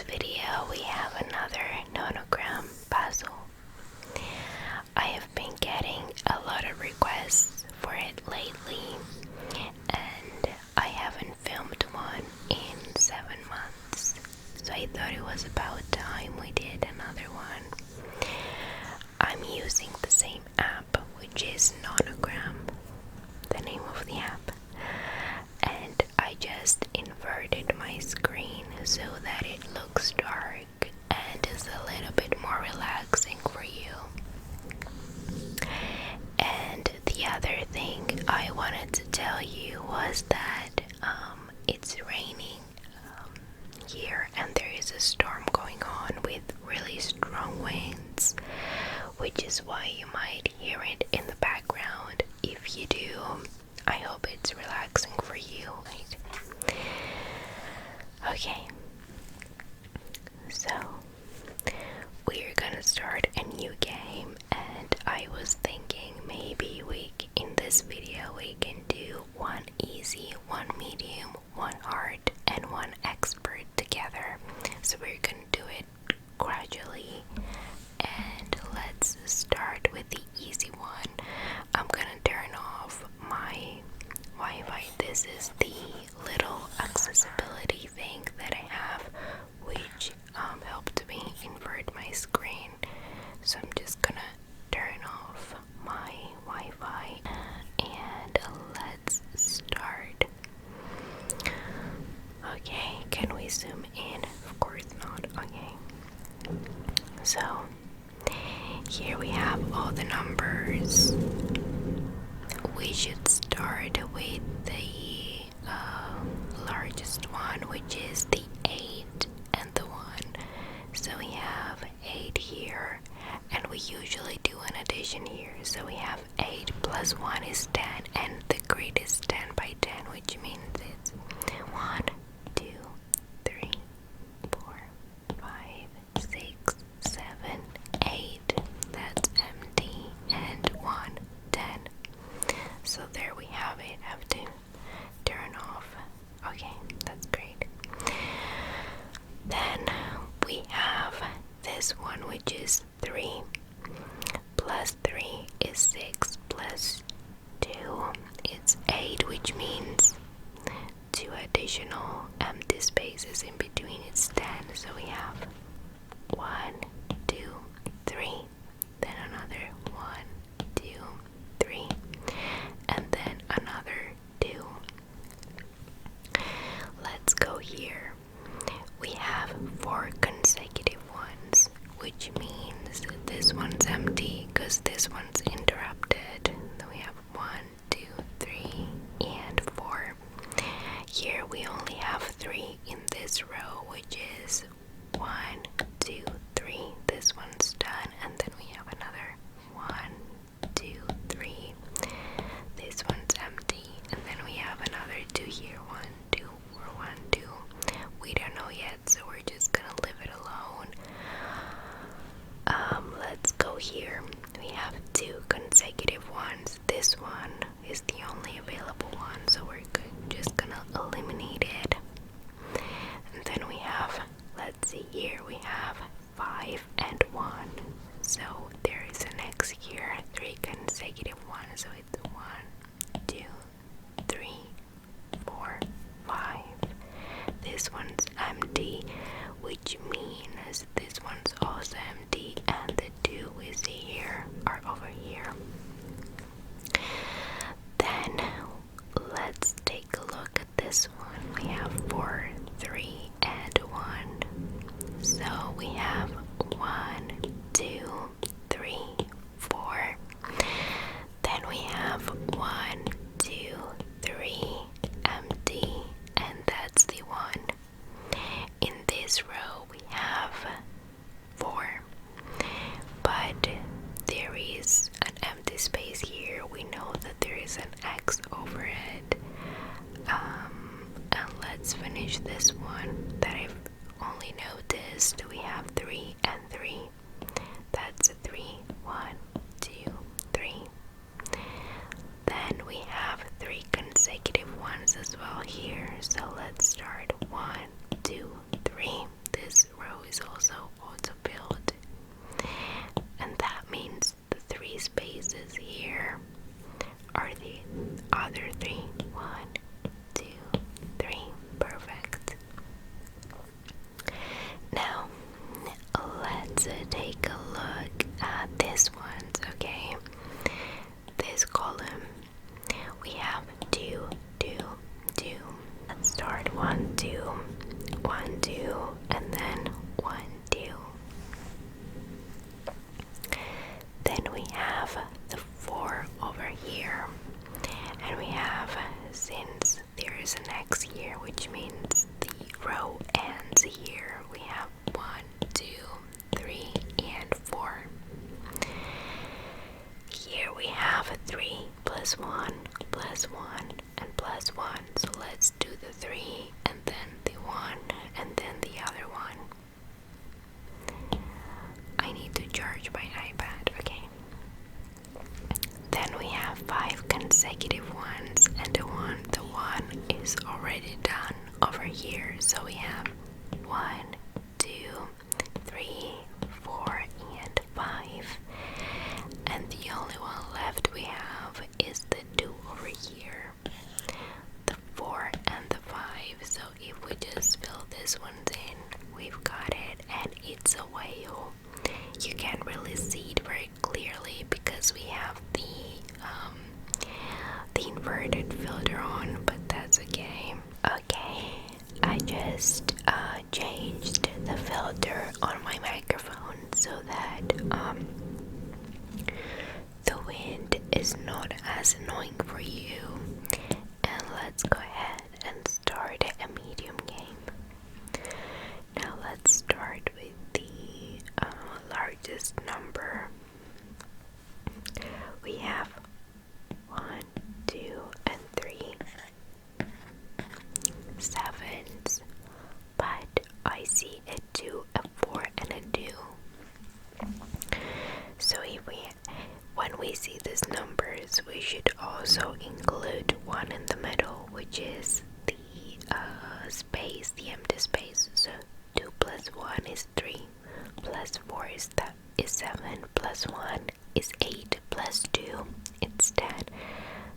this video we have another nonogram puzzle. I have been getting a lot of requests for it lately, and I haven't filmed one in 7 months, so I thought it was about time we did another one. I'm using the same app, which is Nonogram, the name of the app, and I just inverted my screen so that it looks dark and is a little bit more relaxing for you. And the other thing I wanted to tell you was that it's raining here, and there is a storm going on with really strong winds, which is why you might hear it in the background. If you do, I hope it's relaxing for you. Okay, so we're gonna start a new game, and I was thinking maybe in this video we can do one easy, one medium, one hard, and one expert together. So we're gonna do it gradually, and let's start with the easy one. I'm gonna turn off my Wi-Fi. This is the little accessibility thing that I have, which helped me invert my screen. So I'm just gonna turn off my Wi-Fi and let's start. Okay, can we zoom in? Of course not. Okay, so here we have all the numbers. We should start with the largest one, which is the 8 and the 1. So we have 8 here, and we usually do an addition here. So we have 8 plus 1 is 10, and the grid is 10 by 10, which means it's 1, 2, 3, 4, 5, 6, 7, 8. That's empty, and 1, 10. So there we have it. Have to turn off. Okay, that's great. Then we have this one, which is 3 plus 3 is 6 plus 2 is 8, which means 2 additional empty spaces in between is 10. So we have 1, 2, 3, then another 1, 2, 3, and then another 2. Let's go here. We have 4 consecutive ones, which means this one's empty because this one's interrupted. Then we have 1, 2, 3, and 4. Here we only have 3 in this row, which is 1, 2, 3. This one's done, and then we have another 1, 2, 3. This one's empty, and then we have another 2 here. 1, 2, or 1, 2. We don't know yet, so we're just gonna leave it alone. Let's go here. We have 2 consecutive ones. This one is the only available one, so we're just gonna eliminate it. And then we have, let's see here, we have 5 and 1. So there is an X here, 3 consecutive ones. So it's 1, 2, 3, 4, 5. This one's empty, which means this one's also empty, and the 2 we see here are over here. Then let's take a look at this one. We have 4, 3, and 1. So we have 1, 2, 3, 4. Then we have 1, 2, 3, empty, and that's the 1. another 3. 1, 2, 3. Perfect. Now, let's take a look at this one, okay? This column, we have 2, 2, 2. Let's start 1, 2, 1, 2, and then 1, 2. Then we have the 4 over here, and we have, since there is an X here, which means the row ends here, we have 1, 2, 3, and 4. Here we have a 3 plus 1 plus 1 and plus 1. So let's do the 3 and then the 1 and then the other one. I need to charge my iPad, okay. Then we have 5 consecutive ones, and the 1 is already done over here. So we have 1, 2, 3, 4, and 5. And the only one left we have is the 2 over here, the 4 and the 5. So if we just fill this one in, we've got it, and it's a whale. You can't really see it very clearly because we have the inverted filter on, but that's okay. Okay, I just changed the filter on my microphone so that the wind is not as annoying for you. And let's go ahead and start a medium game. Now let's start with the largest number. We have 1, 2, and 3 sevens, but I see a 2, a 4, and a 2. So when we see these numbers, we should also include 1 in the middle, which is the space, the empty space. So 2 plus 1 is 3, plus 4 is 7, plus 1 is 8, plus 2 it's 10.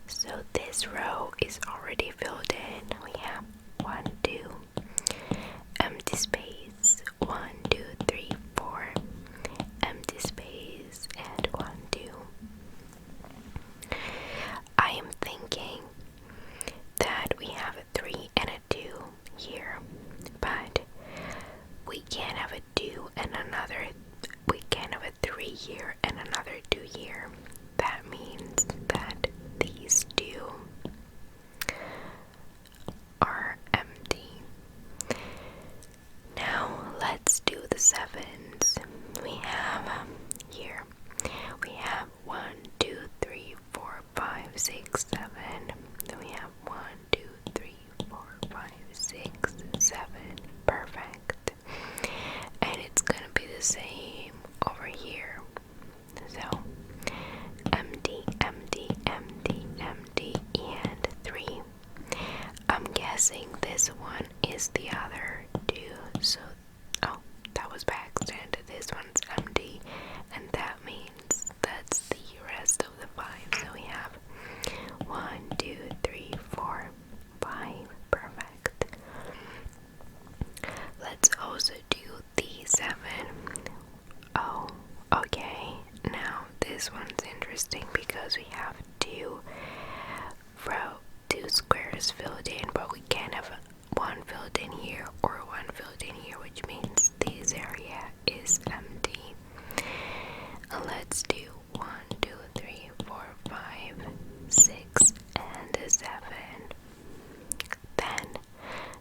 So this row is already filled in. We have 1, 2, empty space, 1, 2, 3, 4, empty space, and 1, 2. I am thinking that we have a 3 and a 2 here, but we can't have a 2 and another. We can't have a 3 here and another 2 here. That means that these 2 are empty. Now let's do the sevens. We have here, we have 1, 2, 3, 4, 5, 6, 7. Then we have 1, 2, 3, 4, 5, 6, 7. Perfect. And it's gonna be the same over here. So empty, empty, empty, empty, and 3. I'm guessing this one is the other 2. So, oh, that was by accident. This one's empty, and that means that's the rest of the 5. So we have 1, 2, 3, 4, 5. Perfect. Let's also do the 7. Oh, okay. Now this one's interesting because we have 2 squares filled in, but we can't have 1 filled in here or 1 filled in here, which means this area is empty. Let's do 1, 2, 3, 4, 5, 6, and a 7. Then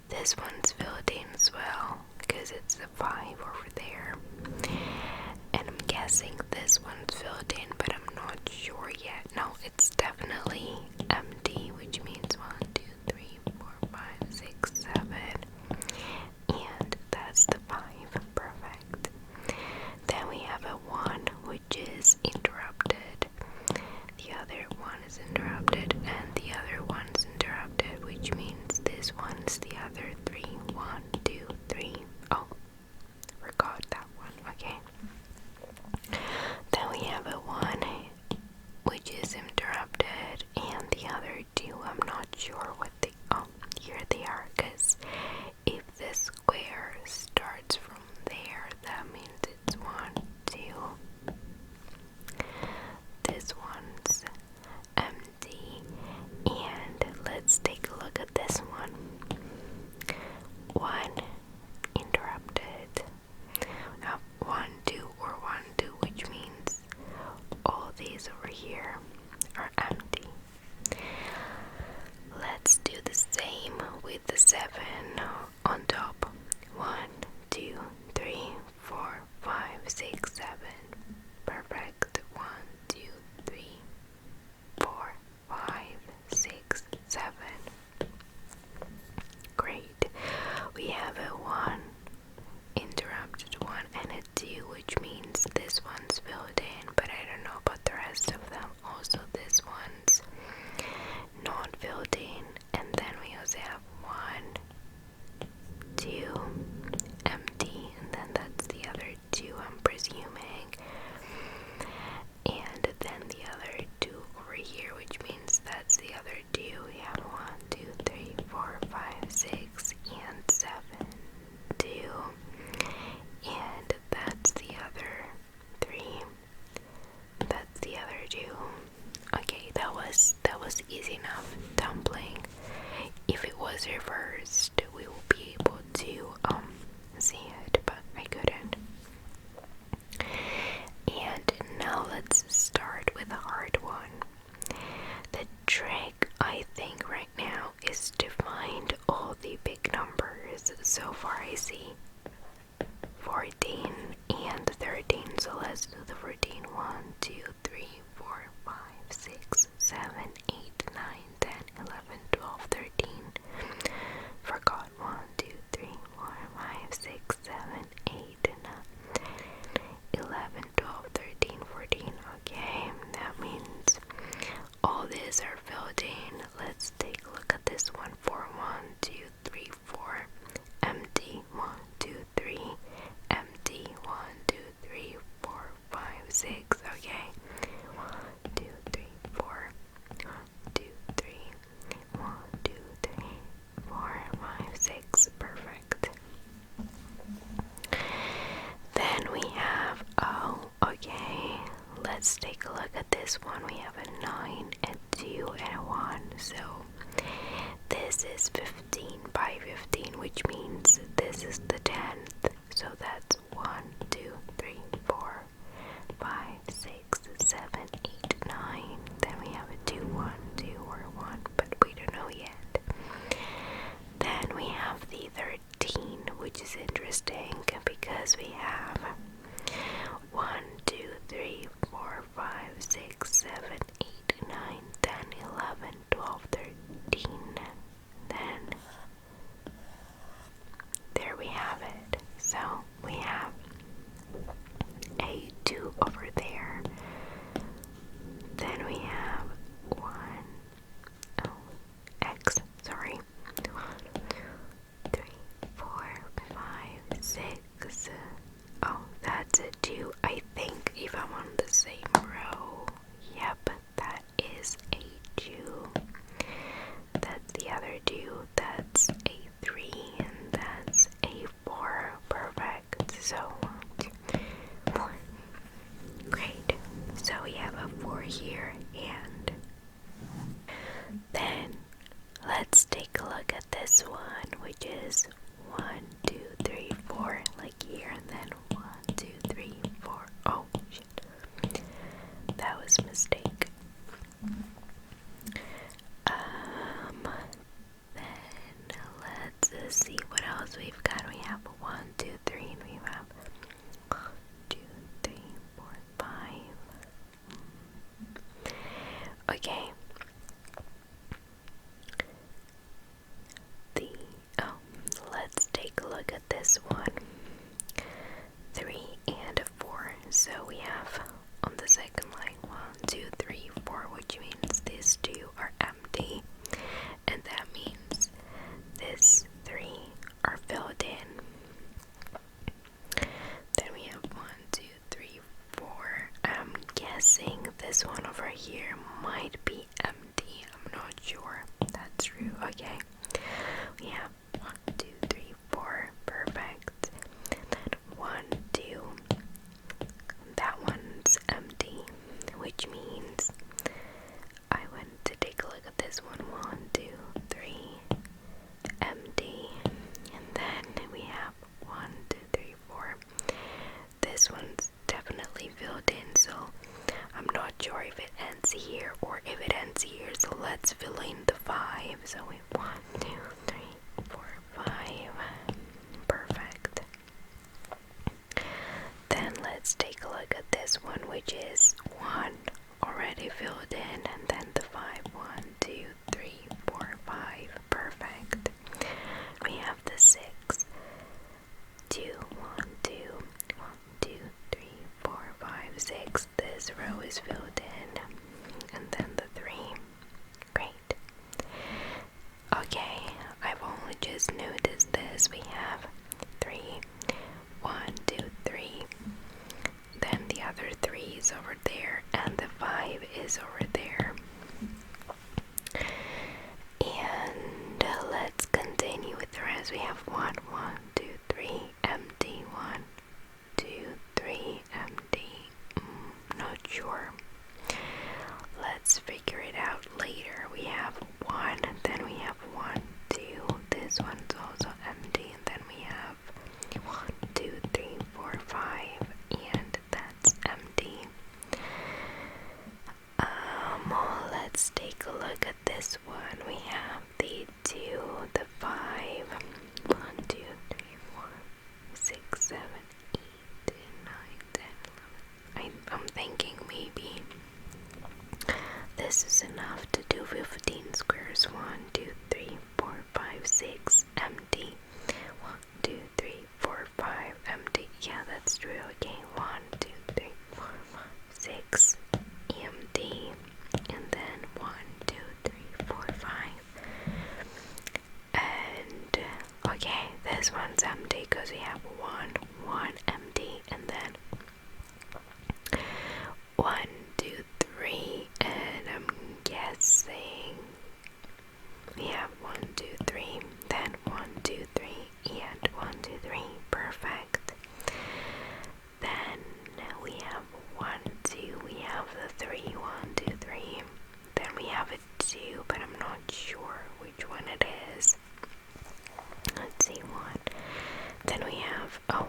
this one's filled in as well because it's a 5 over there. And I'm guessing this one's filled in, but I'm not sure yet. No, it's definitely empty, which means 1, 2, 3, 4, 5, 6, 7. And that's the 5. Perfect. Then we have a 1, which is in numbers over here are empty. Let's do the same with the 7 on top. 1, 2, 3, 4, 5, 6, 7. Perfect. 1, 2, 3, 4, 5, 6, 7. Great. We have a 1, interrupted 1, and a 2, which means this one's filled in, but I don't know about the rest of them. Also, this one's not filled in, and then we also have 1, 2, empty, and then that's the other 2, I'm presuming, and then the other 2 over here, which means that's the other 2. We have 1, 2, 3, 4, 5, 6, and 7, 2, and that's the other 3. That's the other 2. Okay, that was easy enough. Dumpling. If it was reversed, we will be able to see it, but I couldn't. And now let's start with a hard one. The trick, I think, right now is to find all the big numbers. So far I see 14 and 13, so let's do the 14. 1, 2, 3, 4, 5, 6, 7, 8, 9, 10, 11, 12, 13. Forgot 1, 2, 3, 4, 5, 6, 7, 8, 9, 10, 11, 12, 13, 14. Okay, that means all these are filled in. Let's take a look at this one. 4, 1, 2, 3, 4. Empty. 1, 2, 3. Empty. 1, 2, 3, 4, 5, 6. Okay. 1, 2, 3, 4. 1, 2, 3. 1, 2, 3, 4, 5, 6. Perfect. Then we have, okay. Let's take a look at this one. We have a 9, a 2, and a 1. So this is 15 by 15, which means this is the 10th. So that's 1, 2, 3, 4, 5, 6, 7, 8, 9. Then we have a 2, 1, 2, or 1, but we don't know yet. Then we have the 13, which is interesting because we have 1, 2, 3, 4, 5, 6, 7, 8, 9, 10, 11, 12, 13. Then there we have it. So we have a 2 over there. Then we have 1, X, sorry. 1, 2, 3, 4, 5, 6. Oh, that's a 2. I think if I'm on the same row. Yep, that is a 2. That's the other 2. That's a 3, and that's a 4. Perfect. So 1, 2, 4. Great. So we have a 4 here, and then let's take a look at this one, which is 1, 2, 3, 4, like here, and then 1, 2, 3, 4. Oh shit, that was a mistake. Then let's see what else we've got. We have 1, 2, 3, and we have 1, 2, 3, 4, 5. Okay. Let's take a look at this one. 3 and a 4. So we have on the second line 1, 2, 3, 4, which means these 2 are empty, and that means this 3 are filled in. Then we have 1, 2, 3, 4. I'm guessing this one over here might be empty. I'm not sure. That's true. Okay. We have 1, 2, 3, 4. Perfect. And then 1, 2. That one's empty, which means I went to take a look at this one. 1, 2, 3. Empty. And then we have 1, 2, 3, 4. This one's definitely filled in, so I'm not sure if it ends here or if it ends here, so let's fill in the 5. So we 1, 2, 3, 4, 5. Perfect. Then let's take a look at this one, which is 1 already filled in, and then the 5. 1, 2, 3, 4, 5. Perfect. We have the 6. 2, 1, 2, 1, 2, 3, 4, 5, 6. This row is filled in, and then the 3. Great. Okay, I've only just noticed this. We have 3, 1, 2, 3. Then the other 3 is over there, and the 5 is over there. And let's continue with the rest. We have 1, 1, 2, 3, empty. 1, 2, 3, empty. Not sure. Let's figure it out later. We have 1, then we have 1, 2. This one's also empty, and then we have 1, 2, 3, 4, 5, and that's empty. Let's take a look at this one. We have the 2, the 5, 1, 2, 3, 4, 6, 7, 8, 9, 10, 11. I'm thinking maybe this is enough to do 15 squares. 1, 2, 3, 4, 5, 6, empty. 1, 2, 3, 4, 5, empty. Yeah, that's true. Okay, 1, 2, 3, 4, 5, 6, empty. And then 1, 2, 3, 4, 5. And okay, this one's empty because we have 1 empty, and then 1, 2, 3, and I'm guessing we have 1, 2, 3, then 1, 2, 3, and 1, 2, 3. Perfect. Then we have 1, 2, we have the 3, 1, 2, 3. Then we have a 2, but I'm not sure which one it is. Let's see, 1. Then we have, oh,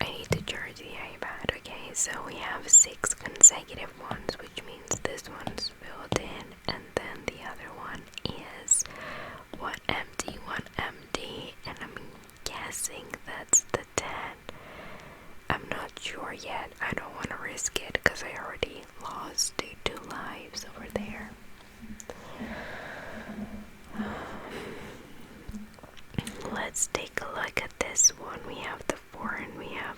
I need to charge the iPad. Okay, so we have 6 consecutive ones, which means this one's filled in, and then the other one is 1 empty, 1 empty, and I'm guessing that's the 10. I'm not sure yet. I don't want to risk it because I already lost 2 lives over there. Let's take a look at this one. We have the 4, and we have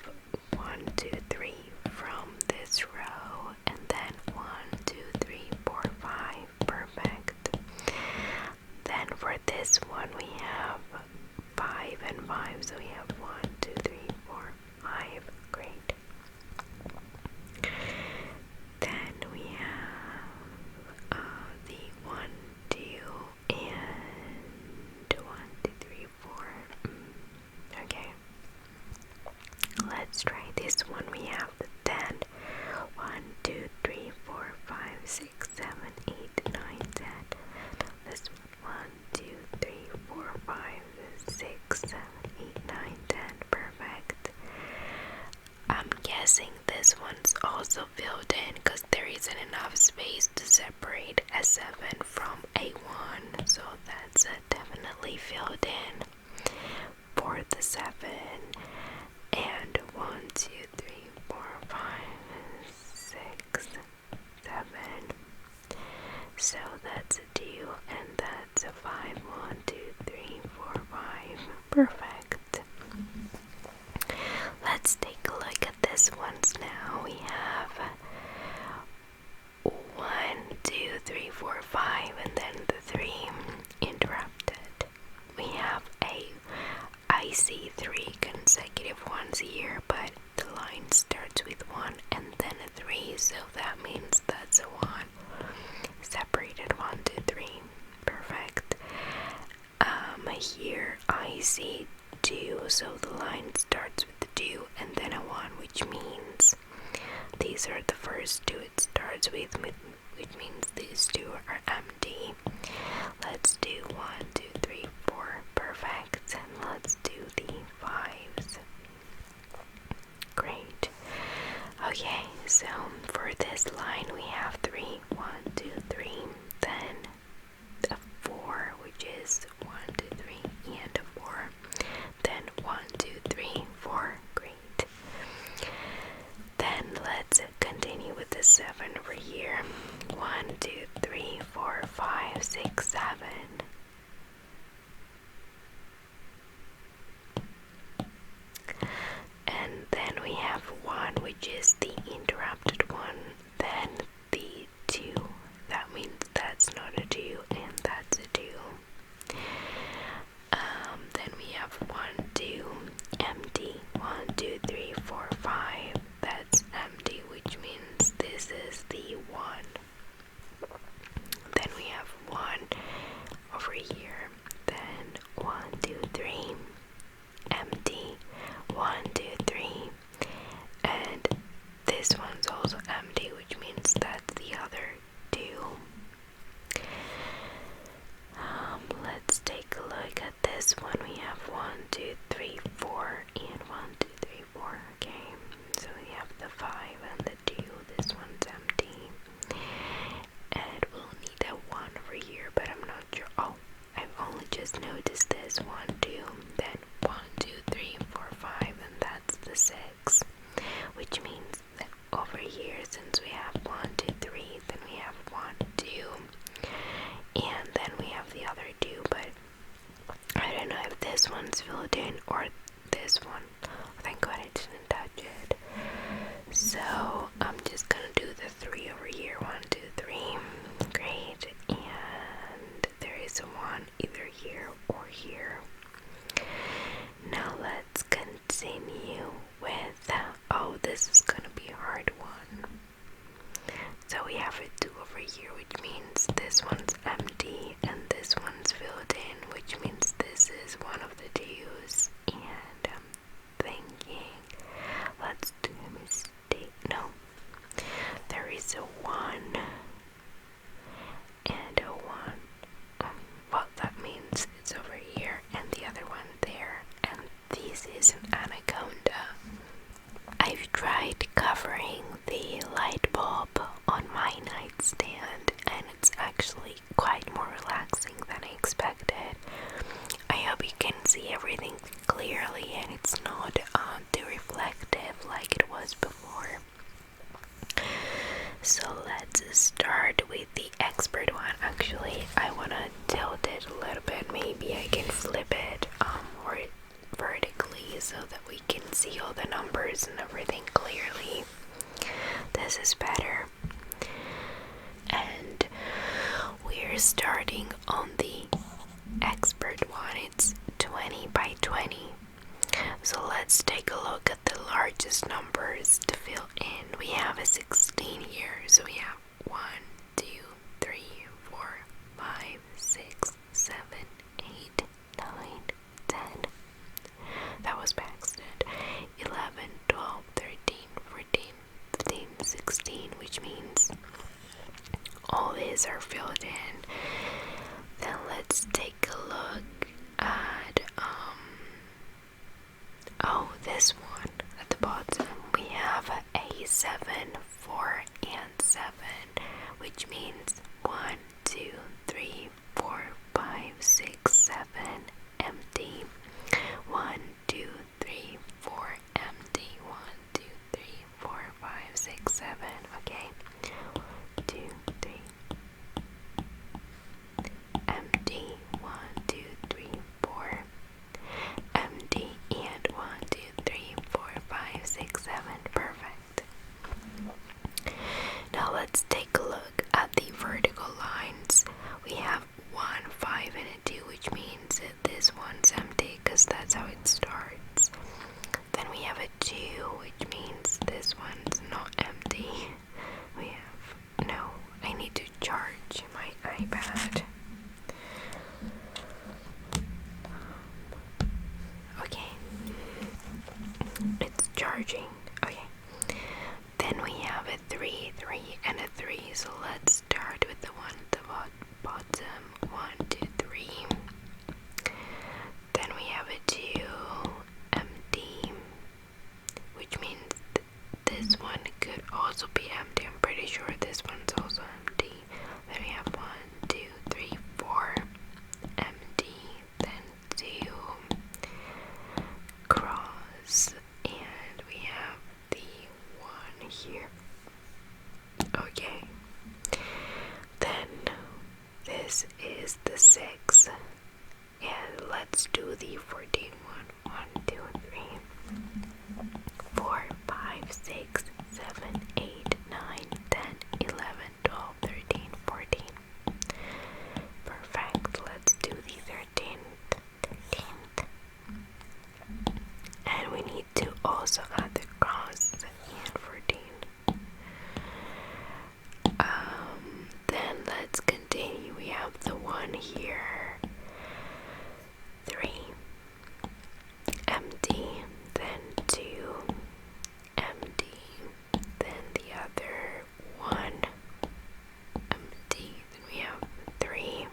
1, 2, 3 from this row, and then 1, 2, 3, 4, 5. Perfect. Then for this one we have 5 and 5, so we have 1, 2, 3, 4, 5. Great. Then we have the 1, 2, and 1, 2, 3, 4. Okay. Let's try this one. We have the 10. 1, 2, 3, 4, 5, 6, 7, 8, 9, 10. This one. 1, 2, 3, 4, 5, 6, 7, 8, 9, 10. Perfect. I'm guessing this one's also filled in because there isn't enough space to separate a 7 from a 1, so that's definitely filled in for the 7. And 1, 2, 3, 4, 5, 6, 7. So that's a 2, and that's a 5. 1, 2, 3, 4, 5. Perfect. Let's take a look at this ones now. We have 1, 2, 3, 4, 5, and then the 3 interrupted. We have I see 3 consecutive ones here, but the line starts with 1 and then a 3, so that means that's a 1. Separated 1, 2, 3. Perfect. Here I see 2, so the line starts with the 2 and then a 1, which means these are the first 2 it starts with, which means these 2 are empty. Let's do 1, 2, 3, 4. Perfect. And let's do the 5s. Great. Okay, so for this line we have 3, 1, 2, 3, then a 4, which is 1, 2, 3, and a 4, then 1, 2, 3, 4, great. Then let's continue with the 7 over here. 1, 2, 3, 4, 5, 6, 7. And then we have 1, which is the interrupted one, then the 2, that means that's not a 2 and that's a 2. Then we have 1, 2, empty, 1, 2, 3, 4, 5, that's empty, which means this is the 1. Then we have 1 over here, then 1, 2, 3, empty, 1, 2, 3, and this one's also empty, which means that's the other 2. Let's take a look at this one. We have 1, 2, 3, 4, and 1, 2, 3, 4. Okay, so we have the 5 and the 2. This one's empty, and we'll need a 1 over here, but I'm not sure. Oh, I've only just noticed this 1, 2, then 1, 2, 3, 4, 5, and that's the 6, which means that over here, since we have 1, 2, 3, then we have 1, 2, and then we have the other 2, but I don't know if this one's filled in or this one. Thank God I didn't touch it. So I'm just gonna do the 3 over here. 1, 2, 3. Great. And there is a 1 either here or here. Now let's continue with, oh, this is gonna be a hard one. So we have a 2 over here, which means this one's empty and this one's filled in, which means this is one of the 2's. And I'm thinking, let's do a mistake. No, there is a 1 and a 1. Well, that means it's over here and the other one there, and this is an anaconda. I've tried covering the light bulb on my nightstand, and it's actually quite more relaxing than I expected. I hope you can see everything clearly and it's not too reflective like it was before. So let's start with the expert one. Actually, I want to tilt it a little bit. Maybe I can flip it vertically so that we can see all the numbers and everything clearly. This is better. And we're starting on the expert one. It's 20 by 20. So let's take a look at the largest numbers to fill in. We have a 16 here, so we have 1, 2, 3, 4, 5, 6, 7, 8, 9, 10. That was Paxton. 11, 12, 13, 14, 15, 16, which means all these are filled in. Then let's take a look at this one at the bottom. We have a 7, 4, and 7, which means 1, 2, 3, 4, 5, 6, 7, empty. 1, 2, 3, 4, empty. 1, 2, 3, 4, 5, 6, 7. Okay. 2, 3. Empty. 1, 2, 3, 4. Empty. And 1, 2, 3, 4, 5, 6, 7. Perfect. Now let's take a look at the vertical lines. We have 1, 5, and a 2, which means that this one's empty because that's how it starts. Then we have a 2, which means this one's not empty. We have, no, I need to charge my iPad. Okay, it's charging. Okay, then we have a 3, 3, and a 3. So let's start with the one at the bottom. 1, 2, 3. Then we have a 2, empty, which means this one could also be empty. I'm pretty this is the 6. And let's do the 14 one. 1, 2, 3, 4, 5, 6, 7, 8, 9, 10, 11, 12, 13, 14. Perfect. Let's do the 13th. And we need to also add the cross and 14. Then let's continue. We have the 1 here. 3. Empty. Then 2. Empty. Then the other 1. Empty. Then we have 3.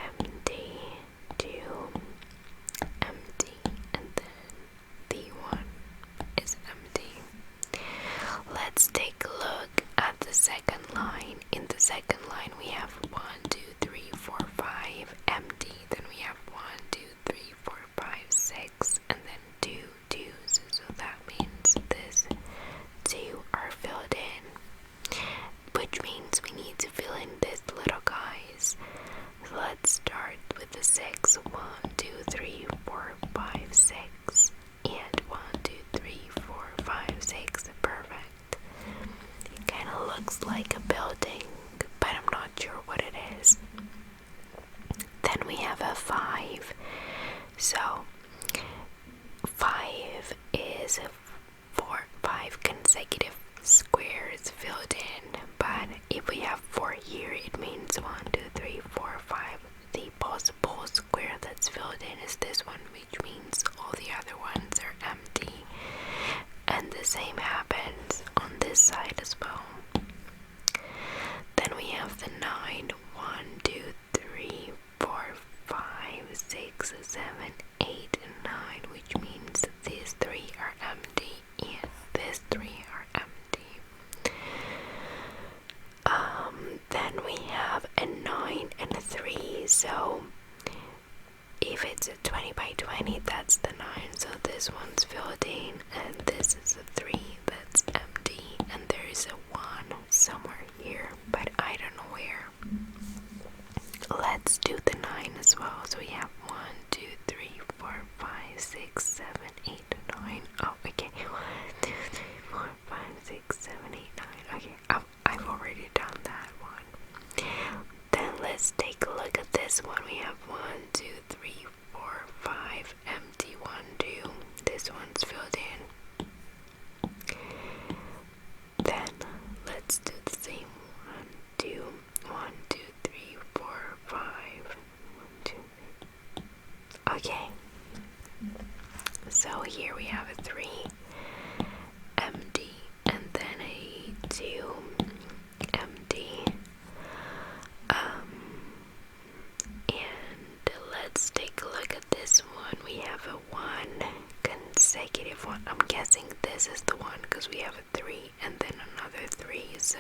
Empty. 2. Empty. And then the 1 is empty. Let's take a look at the second line. In the second line we have 1, 2, 3, 4, 5 empty. Then we have 1, 2, 3, 4, 5, 6, and then 2 twos. So that means this 2 are filled in, which means we need to fill in this little guys. So let's start with the 6. 1, 2, 3, 4, 5, 6, and 1, 2, 3, 4, 5, 6. Perfect. It kind of looks like a building, but I'm not sure what it is. Then we have a 5. So 5 is 5 consecutive squares filled in, but if we have 4 here, it means 1, 2, 3, 4, 5. The possible square that's filled in is this one, which means all the other ones are empty. And the same happens on this side as well. Then we have the 9. 1, 2, 3, 4, 5, 6, 7, 8, and 9, which means these 3 are empty and these 3 are empty. Then we have a 9 and a 3. So if it's a 20 by 20, that's the 9. So this one's filled in, and this is a 3 that's empty, and there is a 1 somewhere here, but I don't know where. Let's do the 9 as well. So we have 1, 2, 3, 4, 5, 6, 7, 8, 9. Oh, okay. 1, 2, 3, 4, 5, 6, 7, 8, 9. Okay, I've already done that one. Then let's take a look at this one. We have 1, 2, 3, 4, 5 empty. 1, 2. This one's filled in. Then let's do the same. 1, 2, 1, 2, 3, 4, 5. 1, 2, 3. Okay. So here we have a 3 empty, and then a 2 empty. And let's take a look at this one. We have a 1 consecutive one. I'm guessing this is the one because we have a 3 and then another 3. So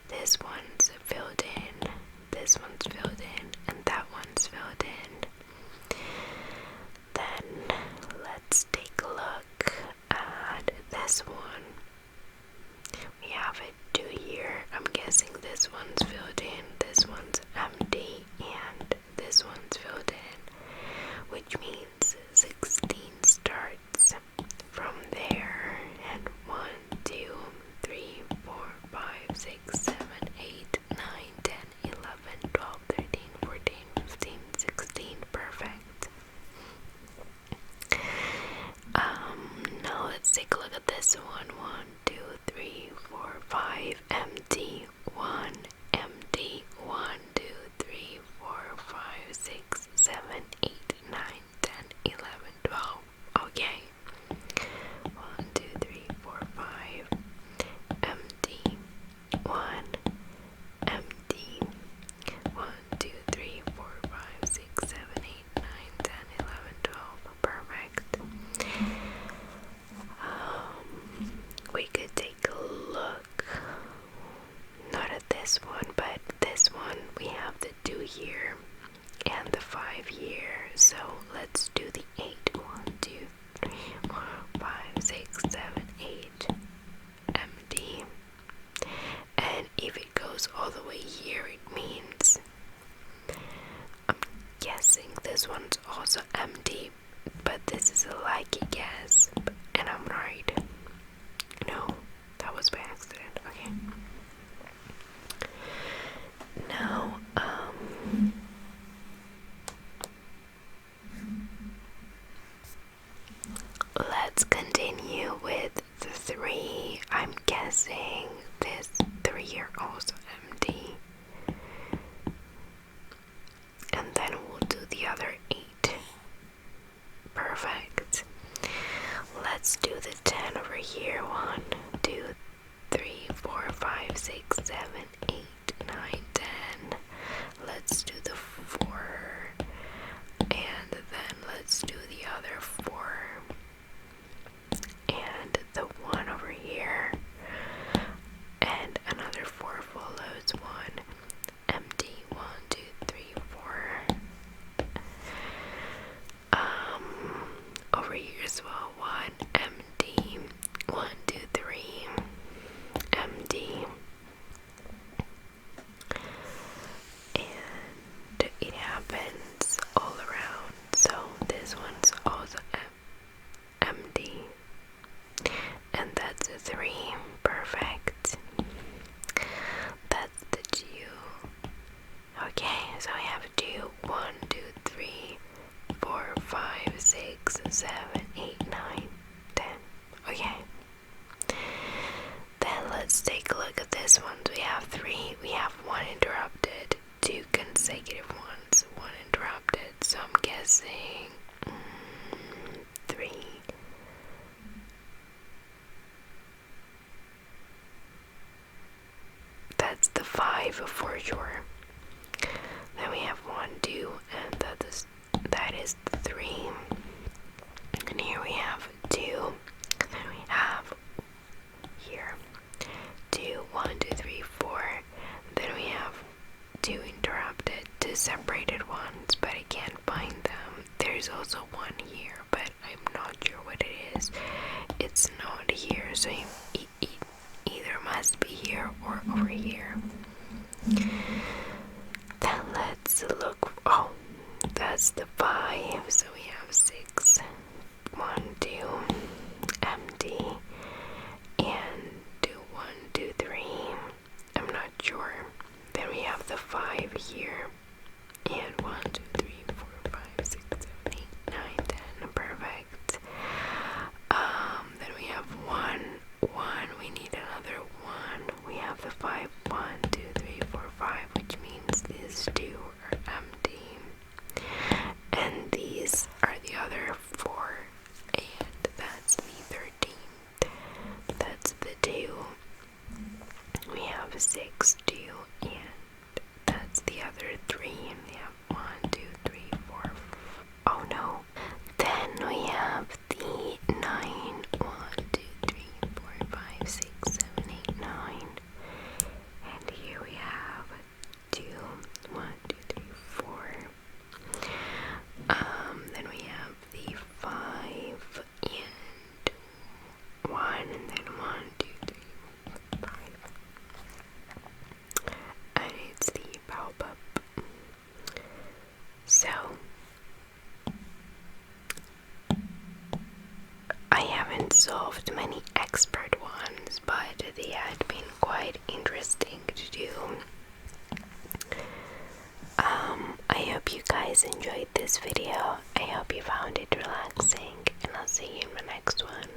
this one's filled in, this one's filled in, and that one's filled in. Then let's take a look at this one. We have a 2 here. I'm guessing this one's filled in, this one's empty, and this one's filled in, which means 16 starts from there. And 1, 2, 3, 4, 5, 6, 7, 8, 9, 10, 11, 12, 13, 14, 15, 16. Perfect. Now let's take a look at this one. 1, 2, 3, 4, 5 empty. 1 empty. 1, 2, 3, 4, 5, 6, 7, 8, 9, 10, 11, 12. Okay. 1, 2, 3, 4, 5 empty. 1 empty. 1, 2, 3, 4, 5, 6, 7, 8, 9, 10, 11, 12. Perfect. We could take a look, not at this one, but this one. We have the 2 here and the 5 here. So let's do the 8. 1, 2, 3, 4, 5, 6, 7, 8 empty. And if it goes all the way here, it means this one's also empty, but this is a lucky guess, and I'm right. No, that was by accident. Okay. Now, let's continue with the 3. I'm guessing this 3 are also empty. And then we'll do the other 8. Perfect. Let's do the 10 over here. 1, 2, 3, 4, 5, 6, 7, 8, 9, 10. Let's do the 4. And then let's do the other 4. And the 1 over here. And another 4 follows 1. Empty. 1, 2, 3, 4. Over here as well. 1 empty. 1, 2, 3. Empty. And it happens all around. So this one's also empty. And that's a 3. Perfect. That's the 2. Okay, so we have 2, 1, 2, 3, 4, 5, 6, 7, 8, 9, 10. Okay. Then let's take a look at this one. We have 3. We have 1 interrupted, 2 consecutive ones, 1 interrupted. So I'm guessing 3. That's the 5 for sure. Then we have 1, 2, and that is 3. And here we have 2. Then we have here 2, 1, 2, 3, 4. Then we have 2 interrupted, 2 separated ones, but I can't find them. There's also 1 here, but I'm not sure what it is. It's not here, so it either must be here or over here. Then let's look. Oh, that's the 5. So we have 6. 1, 2, empty. And 2, 1, 2, 3. I'm not sure. Then we have the 5 here. And 1, 2, 3, 4, 5, 6, 7, 8, 9, 10. Perfect. Then we have 1, 1. We need another 1. We have the 5. 1, 2, 3, 4, 5, which means these 2 are empty. And these are the other 4. And that's the 13. That's the 2. We have 6, 2, and that's the other 3. And we have 1, 2, 3, 4. Oh no. Then we have the 9. 1, 2, 3, 4, 5, 6, 7, 8, 9. And here we have 2, 1, 2, 3, 4. Then we have the 5 and 1, and then 1, 2, 3, 4, 5. And it's the pop-up. So I haven't solved many expert ones, but they had been quite interesting to do. I hope you guys enjoyed this video. I hope you found it relaxing, and I'll see you in the next one.